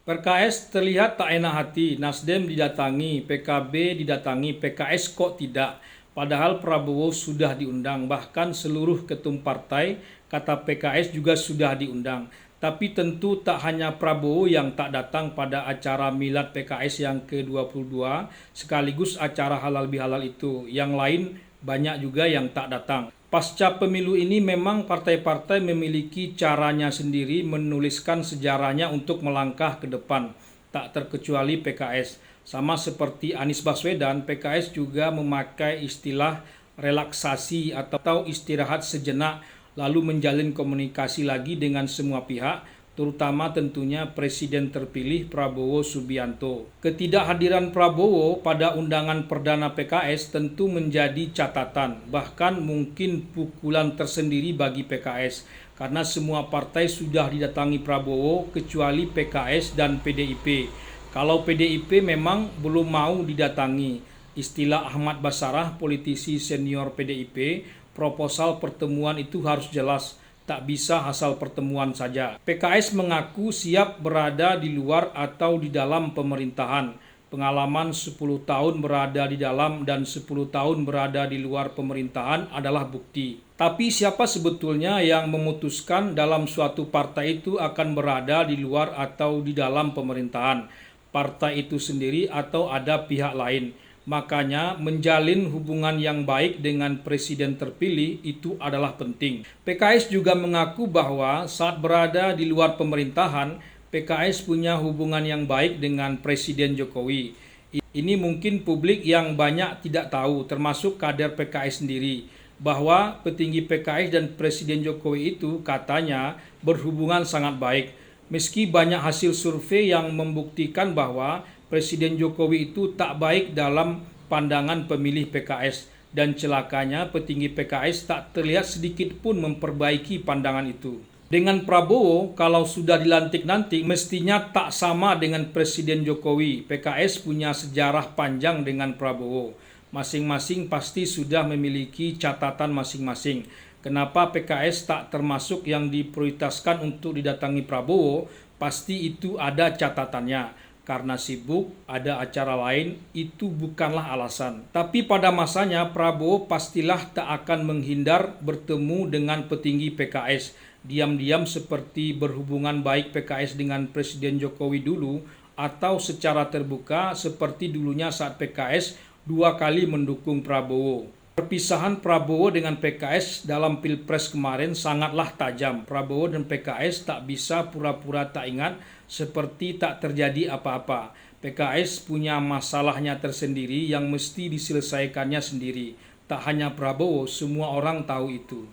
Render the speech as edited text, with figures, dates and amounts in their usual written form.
PKS terlihat tak enak hati, Nasdem didatangi, PKB didatangi, PKS kok tidak? Padahal Prabowo sudah diundang, bahkan seluruh ketum partai, kata PKS juga sudah diundang. Tapi tentu tak hanya Prabowo yang tak datang pada acara milad PKS yang ke-22, sekaligus acara halal bihalal itu. Yang lain banyak juga yang tak datang. Pasca pemilu ini memang partai-partai memiliki caranya sendiri menuliskan sejarahnya untuk melangkah ke depan, tak terkecuali PKS. Sama seperti Anies Baswedan, PKS juga memakai istilah relaksasi atau istirahat sejenak lalu menjalin komunikasi lagi dengan semua pihak, terutama tentunya Presiden terpilih Prabowo Subianto. Ketidakhadiran Prabowo pada undangan perdana PKS tentu menjadi catatan, bahkan mungkin pukulan tersendiri bagi PKS, karena semua partai sudah didatangi Prabowo kecuali PKS dan PDIP. Kalau PDIP memang belum mau didatangi. Istilah Ahmad Basarah, politisi senior PDIP, proposal pertemuan itu harus jelas, tak bisa asal pertemuan saja. PKS mengaku siap berada di luar atau di dalam pemerintahan. Pengalaman 10 tahun berada di dalam dan 10 tahun berada di luar pemerintahan adalah bukti. Tapi siapa sebetulnya yang memutuskan dalam suatu partai itu akan berada di luar atau di dalam pemerintahan? Partai itu sendiri atau ada pihak lain? Makanya menjalin hubungan yang baik dengan presiden terpilih itu adalah penting. PKS juga mengaku bahwa saat berada di luar pemerintahan, PKS punya hubungan yang baik dengan Presiden Jokowi. Ini mungkin publik yang banyak tidak tahu, termasuk kader PKS sendiri, bahwa petinggi PKS dan Presiden Jokowi itu katanya berhubungan sangat baik. Meski banyak hasil survei yang membuktikan bahwa Presiden Jokowi itu tak baik dalam pandangan pemilih PKS, dan celakanya petinggi PKS tak terlihat sedikit pun memperbaiki pandangan itu. Dengan Prabowo, kalau sudah dilantik nanti, mestinya tak sama dengan Presiden Jokowi. PKS punya sejarah panjang dengan Prabowo. Masing-masing pasti sudah memiliki catatan masing-masing. Kenapa PKS tak termasuk yang diprioritaskan untuk didatangi Prabowo? Pasti itu ada catatannya. Karena sibuk, ada acara lain, itu bukanlah alasan. Tapi pada masanya Prabowo pastilah tak akan menghindar bertemu dengan petinggi PKS. Diam-diam seperti berhubungan baik PKS dengan Presiden Jokowi dulu, atau secara terbuka seperti dulunya saat PKS 2 kali mendukung Prabowo. Perpisahan Prabowo dengan PKS dalam Pilpres kemarin sangatlah tajam. Prabowo dan PKS tak bisa pura-pura tak ingat seperti tak terjadi apa-apa. PKS punya masalahnya tersendiri yang mesti diselesaikannya sendiri. Tak hanya Prabowo, semua orang tahu itu.